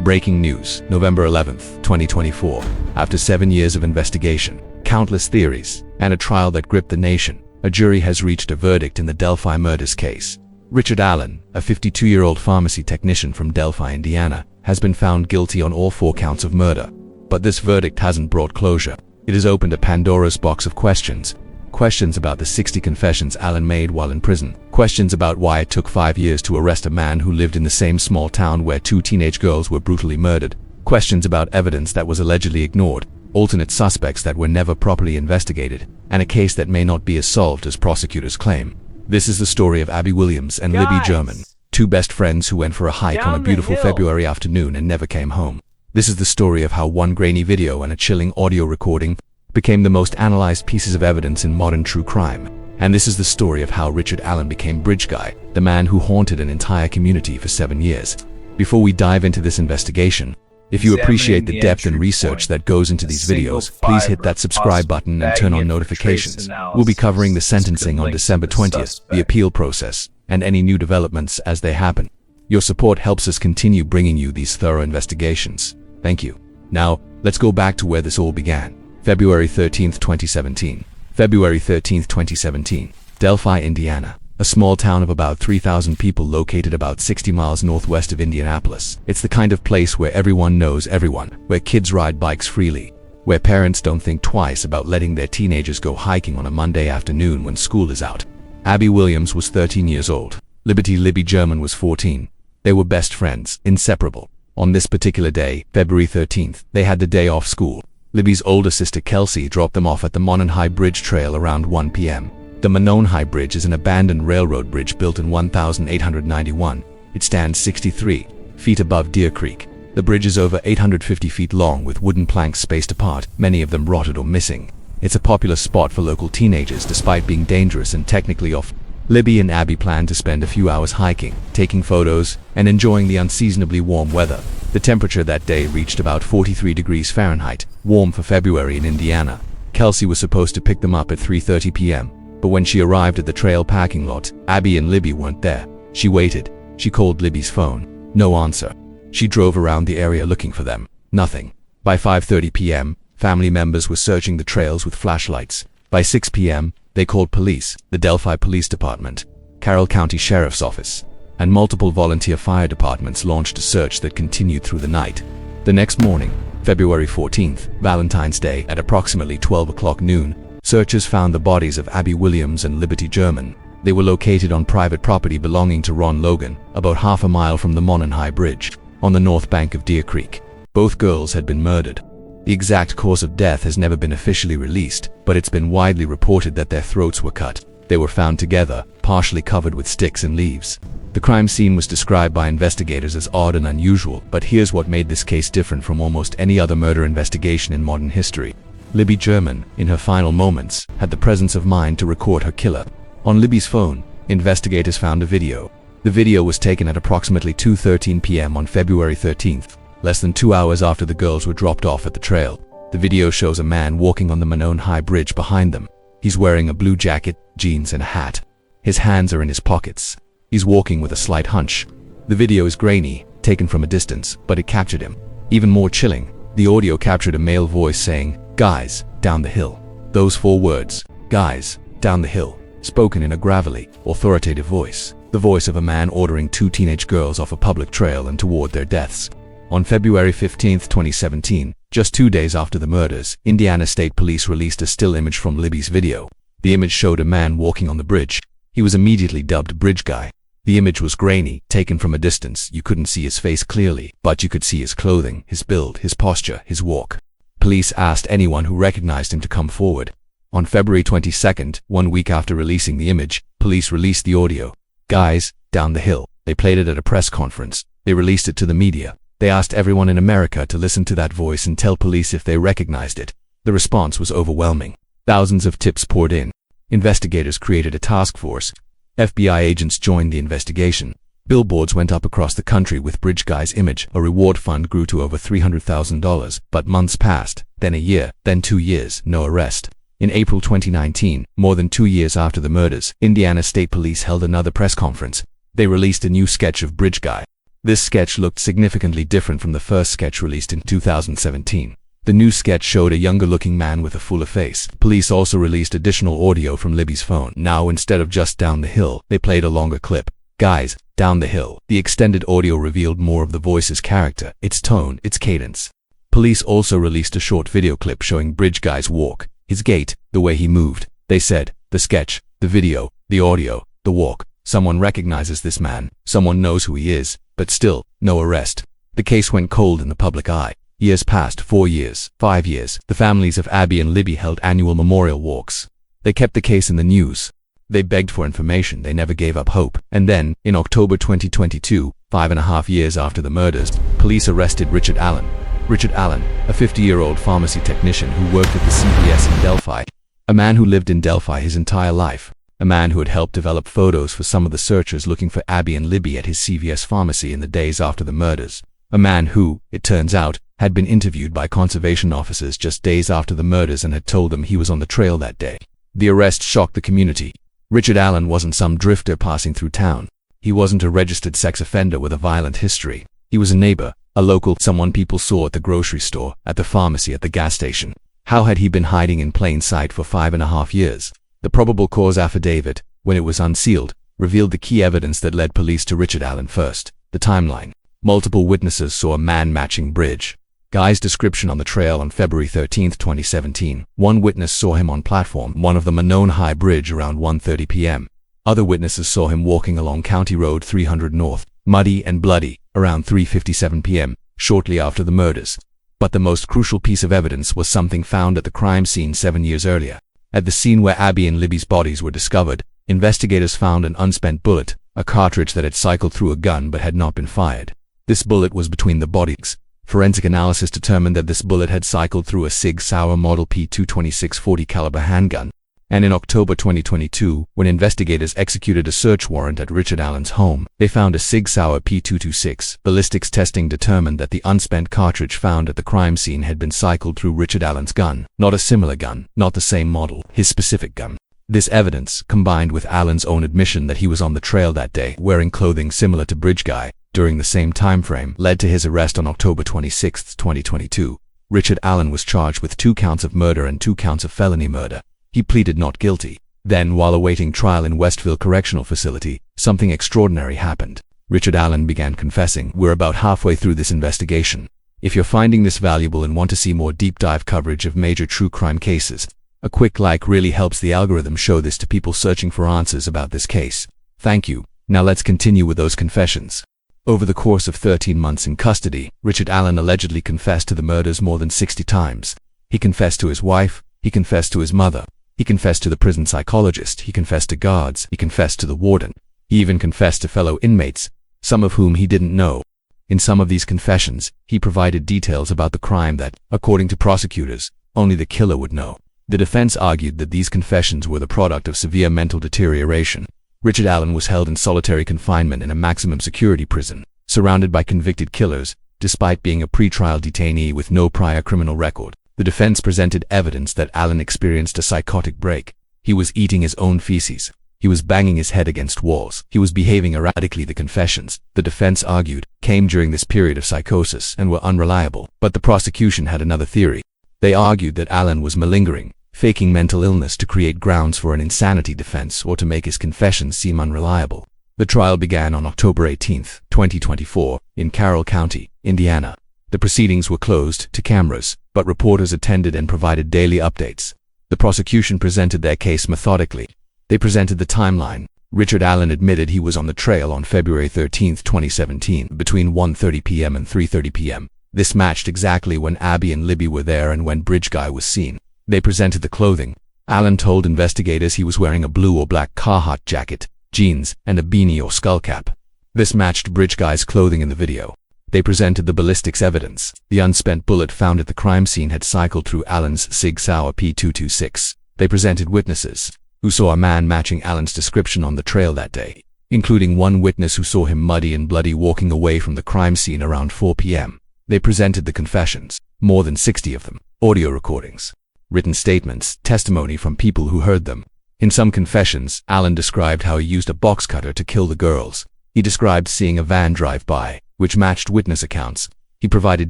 Breaking news, November 11th, 2024. After 7 years of investigation, countless theories, and a trial that gripped the nation, a jury has reached a verdict in the Delphi murders case. Richard Allen, a 52-year-old pharmacy technician from Delphi, Indiana, has been found guilty on all 4 counts of murder. But this verdict hasn't brought closure. It has opened a Pandora's box of questions. Questions about the 60 confessions Allen made while in prison. Questions about why it took 5 years to arrest a man who lived in the same small town where 2 teenage girls were brutally murdered. Questions about evidence that was allegedly ignored, alternate suspects that were never properly investigated, and a case that may not be as solved as prosecutors claim. This is the story of Abby Williams and Libby German, 2 best friends who went for a hike on a beautiful February afternoon and never came home. This is the story of how one grainy video and a chilling audio recording became the most analyzed pieces of evidence in modern true crime. And this is the story of how Richard Allen became Bridge Guy, the man who haunted an entire community for 7 years. Before we dive into this investigation, if you appreciate the depth and research that goes into these videos, please hit that subscribe button and turn on notifications. We'll be covering the sentencing on December 20th, the appeal process, and any new developments as they happen. Your support helps us continue bringing you these thorough investigations. Thank you. Now, let's go back to where this all began. February 13th, 2017. February 13th, 2017. Delphi, Indiana. A small town of about 3,000 people located about 60 miles northwest of Indianapolis. It's the kind of place where everyone knows everyone, where kids ride bikes freely, where parents don't think twice about letting their teenagers go hiking on a Monday afternoon when school is out. Abby Williams was 13 years old. Libby German was 14. They were best friends, inseparable. On this particular day, February 13th, they had the day off school. Libby's older sister Kelsey dropped them off at the Mononhigh Bridge Trail around 1 p.m. The Mononhigh Bridge is an abandoned railroad bridge built in 1891. It stands 63 feet above Deer Creek. The bridge is over 850 feet long with wooden planks spaced apart, many of them rotted or missing. It's a popular spot for local teenagers despite being dangerous and technically off. Libby and Abby planned to spend a few hours hiking, taking photos, and enjoying the unseasonably warm weather. The temperature that day reached about 43 degrees Fahrenheit, warm for February in Indiana. Kelsey was supposed to pick them up at 3:30 p.m., but when she arrived at the trail parking lot, Abby and Libby weren't there. She waited. She called Libby's phone. No answer. She drove around the area looking for them. Nothing. By 5:30 p.m., family members were searching the trails with flashlights. By 6 p.m., they called police, the Delphi Police Department, Carroll County Sheriff's Office, and multiple volunteer fire departments launched a search that continued through the night. The next morning, February 14th, Valentine's Day, at approximately 12 o'clock noon, searchers found the bodies of Abby Williams and Libby German. They were located on private property belonging to Ron Logan, about half a mile from the Mononhigh Bridge, on the north bank of Deer Creek. Both girls had been murdered. The exact cause of death has never been officially released, but it's been widely reported that their throats were cut. They were found together, partially covered with sticks and leaves. The crime scene was described by investigators as odd and unusual, but here's what made this case different from almost any other murder investigation in modern history. Libby German, in her final moments, had the presence of mind to record her killer. On Libby's phone, investigators found a video. The video was taken at approximately 2:13 p.m. on February 13th. Less than 2 hours after the girls were dropped off at the trail. The video shows a man walking on the Mononhigh Bridge behind them. He's wearing a blue jacket, jeans, and a hat. His hands are in his pockets. He's walking with a slight hunch. The video is grainy, taken from a distance, but it captured him. Even more chilling, the audio captured a male voice saying, "Guys, down the hill." Those 4 words, "Guys, down the hill," spoken in a gravelly, authoritative voice. The voice of a man ordering 2 teenage girls off a public trail and toward their deaths. On February 15th, 2017, just 2 days after the murders, Indiana State Police released a still image from Libby's video. The image showed a man walking on the bridge. He was immediately dubbed Bridge Guy. The image was grainy, taken from a distance. You couldn't see his face clearly, but you could see his clothing, his build, his posture, his walk. Police asked anyone who recognized him to come forward. On February 22nd, 1 week after releasing the image, police released the audio. "Guys, down the hill." They played it at a press conference. They released it to the media. They asked everyone in America to listen to that voice and tell police if they recognized it. The response was overwhelming. Thousands of tips poured in. Investigators created a task force. FBI agents joined the investigation. Billboards went up across the country with Bridge Guy's image. A reward fund grew to over $300,000. But months passed, then a year, then 2 years, no arrest. In April 2019, more than 2 years after the murders, Indiana State Police held another press conference. They released a new sketch of Bridge Guy. This sketch looked significantly different from the first sketch released in 2017. The new sketch showed a younger-looking man with a fuller face. Police also released additional audio from Libby's phone. Now, instead of just down the hill, they played a longer clip. Guys, down the hill. The extended audio revealed more of the voice's character, its tone, its cadence. Police also released a short video clip showing Bridge Guy's walk, his gait, the way he moved. They said, the sketch, the video, the audio, the walk. Someone recognizes this man. Someone knows who he is, but still, no arrest. The case went cold in the public eye. Years passed, 4 years, 5 years. The families of Abby and Libby held annual memorial walks. They kept the case in the news. They begged for information. They never gave up hope. And then, in October 2022, 5.5 years after the murders, police arrested Richard Allen. Richard Allen, a 50-year-old pharmacy technician who worked at the CVS in Delphi. A man who lived in Delphi his entire life. A man who had helped develop photos for some of the searchers looking for Abby and Libby at his CVS pharmacy in the days after the murders. A man who, it turns out, had been interviewed by conservation officers just days after the murders and had told them he was on the trail that day. The arrest shocked the community. Richard Allen wasn't some drifter passing through town. He wasn't a registered sex offender with a violent history. He was a neighbor, a local, someone people saw at the grocery store, at the pharmacy, at the gas station. How had he been hiding in plain sight for 5.5 years? The probable cause affidavit, when it was unsealed, revealed the key evidence that led police to Richard Allen first, the timeline. Multiple witnesses saw a man matching Bridge Guy's description on the trail on February 13, 2017. One witness saw him on platform 1 of the Monone High Bridge around 1:30 p.m. Other witnesses saw him walking along County Road 300 North, muddy and bloody, around 3:57 p.m., shortly after the murders. But the most crucial piece of evidence was something found at the crime scene 7 years earlier. At the scene where Abby and Libby's bodies were discovered, investigators found an unspent bullet, a cartridge that had cycled through a gun but had not been fired. This bullet was between the bodies. Forensic analysis determined that this bullet had cycled through a Sig Sauer Model P226 40 caliber handgun. And in October 2022, when investigators executed a search warrant at Richard Allen's home, they found a Sig Sauer P226. Ballistics testing determined that the unspent cartridge found at the crime scene had been cycled through Richard Allen's gun, not a similar gun, not the same model, his specific gun. This evidence, combined with Allen's own admission that he was on the trail that day, wearing clothing similar to Bridge Guy, during the same time frame, led to his arrest on October 26, 2022. Richard Allen was charged with 2 counts of murder and 2 counts of felony murder. He pleaded not guilty. Then, while awaiting trial in Westville Correctional Facility, something extraordinary happened. Richard Allen began confessing. We're about halfway through this investigation. If you're finding this valuable and want to see more deep dive coverage of major true crime cases, a quick like really helps the algorithm show this to people searching for answers about this case. Thank you. Now let's continue with those confessions. Over the course of 13 months in custody, Richard Allen allegedly confessed to the murders more than 60 times. He confessed to his wife. He confessed to his mother. He confessed to the prison psychologist. He confessed to guards. He confessed to the warden. He even confessed to fellow inmates, some of whom he didn't know. In some of these confessions, he provided details about the crime that, according to prosecutors, only the killer would know. The defense argued that these confessions were the product of severe mental deterioration. Richard Allen was held in solitary confinement in a maximum security prison, surrounded by convicted killers, despite being a pretrial detainee with no prior criminal record. The defense presented evidence that Allen experienced a psychotic break. He was eating his own feces. He was banging his head against walls. He was behaving erratically. The confessions, the defense argued, came during this period of psychosis and were unreliable. But the prosecution had another theory. They argued that Allen was malingering, faking mental illness to create grounds for an insanity defense or to make his confessions seem unreliable. The trial began on October 18, 2024, in Carroll County, Indiana. The proceedings were closed to cameras, but reporters attended and provided daily updates. The prosecution presented their case methodically. They presented the timeline. Richard Allen admitted he was on the trail on February 13, 2017, between 1:30 p.m. and 3:30 p.m. This matched exactly when Abby and Libby were there and when Bridge Guy was seen. They presented the clothing. Allen told investigators he was wearing a blue or black Carhartt jacket, jeans, and a beanie or skull cap. This matched Bridge Guy's clothing in the video. They presented the ballistics evidence. The unspent bullet found at the crime scene had cycled through Allen's Sig Sauer P226. They presented witnesses who saw a man matching Allen's description on the trail that day, including one witness who saw him muddy and bloody walking away from the crime scene around 4 p.m. They presented the confessions, more than 60 of them, audio recordings, written statements, testimony from people who heard them. In some confessions, Allen described how he used a box cutter to kill the girls. He described seeing a van drive by, which matched witness accounts. He provided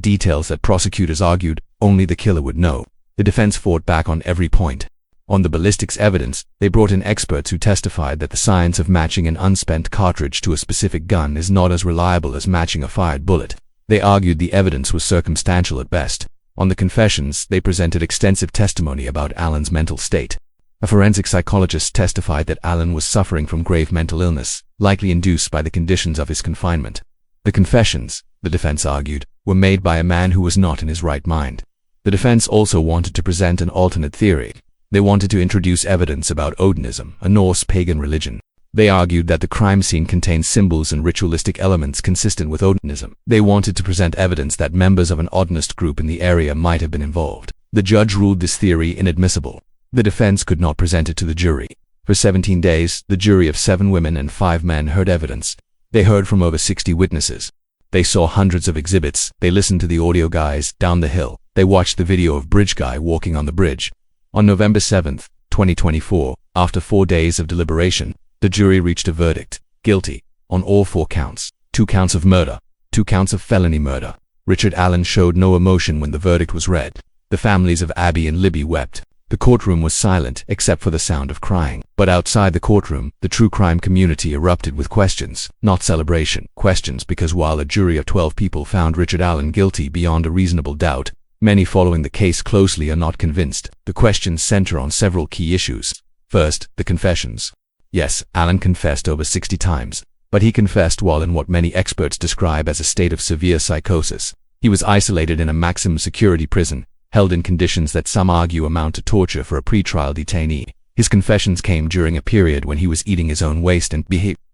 details that prosecutors argued only the killer would know. The defense fought back on every point. On the ballistics evidence, they brought in experts who testified that the science of matching an unspent cartridge to a specific gun is not as reliable as matching a fired bullet. They argued the evidence was circumstantial at best. On the confessions, they presented extensive testimony about Allen's mental state. A forensic psychologist testified that Allen was suffering from grave mental illness, likely induced by the conditions of his confinement. The confessions, the defense argued, were made by a man who was not in his right mind. The defense also wanted to present an alternate theory. They wanted to introduce evidence about Odinism, a Norse pagan religion. They argued that the crime scene contained symbols and ritualistic elements consistent with Odinism. They wanted to present evidence that members of an Odinist group in the area might have been involved. The judge ruled this theory inadmissible. The defense could not present it to the jury. For 17 days, the jury of 7 women and 5 men heard evidence. They heard from over 60 witnesses. They saw hundreds of exhibits. They listened to the audio guys down the hill. They watched the video of Bridge Guy walking on the bridge. On November 7, 2024, after 4 days of deliberation, the jury reached a verdict: guilty on all 4 counts. 2 counts of murder, 2 counts of felony murder. Richard Allen showed no emotion when the verdict was read. The families of Abby and Libby wept. The courtroom was silent except for the sound of crying. But outside the courtroom, the true crime community erupted with questions, not celebration. Questions because while a jury of 12 people found Richard Allen guilty beyond a reasonable doubt, many following the case closely are not convinced. The questions center on several key issues. First, the confessions. Yes, Allen confessed over 60 times, but he confessed while in what many experts describe as a state of severe psychosis. He was isolated in a maximum security prison, held in conditions that some argue amount to torture for a pretrial detainee. His confessions came during a period when he was eating his own waste and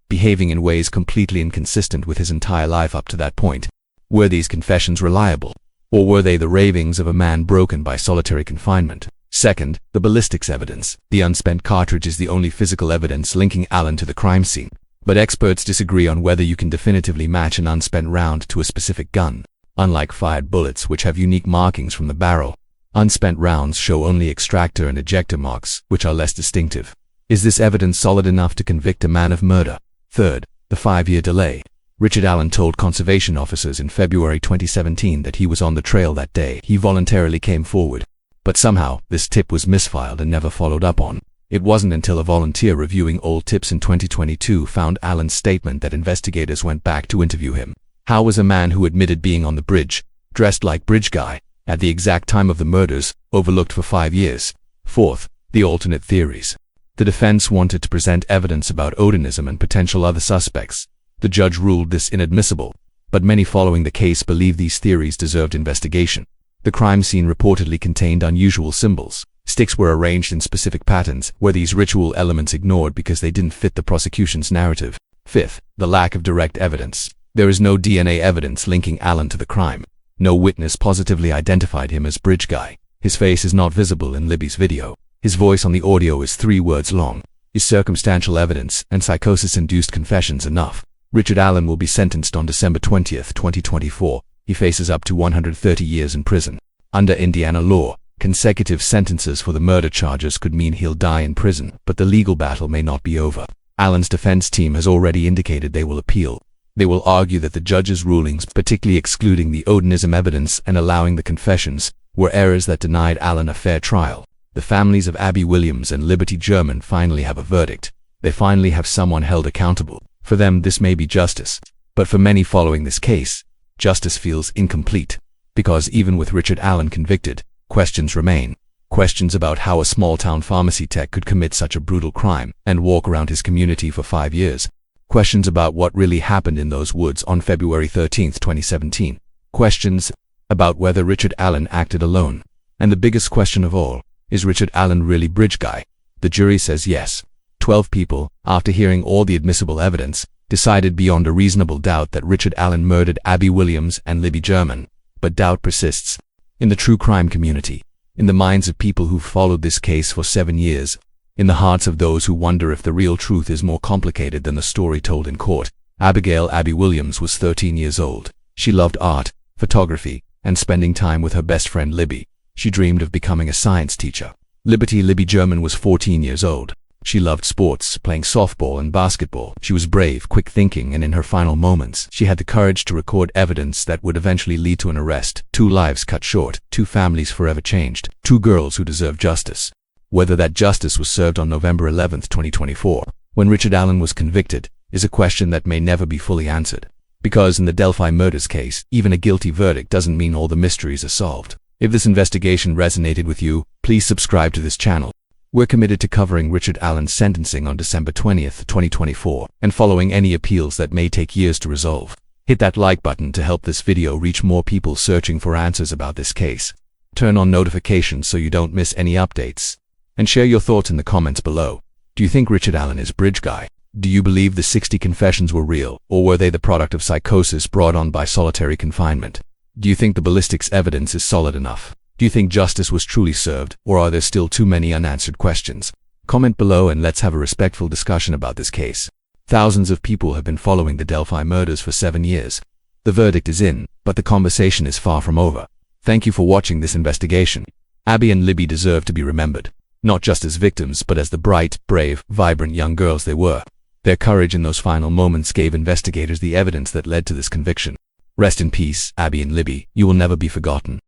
behaving in ways completely inconsistent with his entire life up to that point. Were these confessions reliable? Or were they the ravings of a man broken by solitary confinement? Second, the ballistics evidence. The unspent cartridge is the only physical evidence linking Allen to the crime scene. But experts disagree on whether you can definitively match an unspent round to a specific gun. Unlike fired bullets, which have unique markings from the barrel, unspent rounds show only extractor and ejector marks, which are less distinctive. Is this evidence solid enough to convict a man of murder? Third, the 5-year delay. Richard Allen told conservation officers in February 2017 that he was on the trail that day. He voluntarily came forward. But somehow, this tip was misfiled and never followed up on. It wasn't until a volunteer reviewing old tips in 2022 found Allen's statement that investigators went back to interview him. How was a man who admitted being on the bridge, dressed like Bridge Guy, at the exact time of the murders, overlooked for 5 years? Fourth, the alternate theories. The defense wanted to present evidence about Odinism and potential other suspects. The judge ruled this inadmissible, but many following the case believe these theories deserved investigation. The crime scene reportedly contained unusual symbols. Sticks were arranged in specific patterns. Were these ritual elements ignored because they didn't fit the prosecution's narrative? Fifth, the lack of direct evidence. There is no DNA evidence linking Allen to the crime. No witness positively identified him as Bridge Guy. His face is not visible in Libby's video. His voice on the audio is 3 words long. Is circumstantial evidence and psychosis-induced confessions enough? Richard Allen will be sentenced on December 20, 2024. He faces up to 130 years in prison. Under Indiana law, consecutive sentences for the murder charges could mean he'll die in prison, but the legal battle may not be over. Allen's defense team has already indicated they will appeal. They will argue that the judge's rulings, particularly excluding the Odinism evidence and allowing the confessions, were errors that denied Allen a fair trial. The families of Abby Williams and Liberty German finally have a verdict. They finally have someone held accountable. For them, this may be justice. But for many following this case, justice feels incomplete. Because even with Richard Allen convicted, questions remain. Questions about how a small-town pharmacy tech could commit such a brutal crime and walk around his community for 5 years. Questions about what really happened in those woods on February 13, 2017. Questions about whether Richard Allen acted alone. And the biggest question of all, is Richard Allen really Bridge Guy? The jury says yes. 12 people, after hearing all the admissible evidence, decided beyond a reasonable doubt that Richard Allen murdered Abby Williams and Libby German. But doubt persists. In the true crime community, in the minds of people who've followed this case for 7 years, in the hearts of those who wonder if the real truth is more complicated than the story told in court. Abby Williams was 13 years old. She loved art, photography, and spending time with her best friend Libby. She dreamed of becoming a science teacher. Libby German was 14 years old. She loved sports, playing softball and basketball. She was brave, quick-thinking, and in her final moments, she had the courage to record evidence that would eventually lead to an arrest. 2 lives cut short, 2 families forever changed, 2 girls who deserve justice. Whether that justice was served on November 11, 2024, when Richard Allen was convicted, is a question that may never be fully answered. Because in the Delphi murders case, even a guilty verdict doesn't mean all the mysteries are solved. If this investigation resonated with you, please subscribe to this channel. We're committed to covering Richard Allen's sentencing on December 20th, 2024, and following any appeals that may take years to resolve. Hit that like button to help this video reach more people searching for answers about this case. Turn on notifications so you don't miss any updates. And share your thoughts in the comments below. Do you think Richard Allen is bridge guy? Do you believe the 60 confessions were real, or were they the product of psychosis brought on by solitary confinement? Do you think the ballistics evidence is solid enough? Do you think justice was truly served, or are there still too many unanswered questions? Comment below and let's have a respectful discussion about this case. Thousands of people have been following the Delphi murders for 7 years. The verdict is in, but the conversation is far from over. Thank you for watching this investigation. Abby and Libby deserve to be remembered, not just as victims, but as the bright, brave, vibrant young girls they were. Their courage in those final moments gave investigators the evidence that led to this conviction. Rest in peace, Abby and Libby. You will never be forgotten.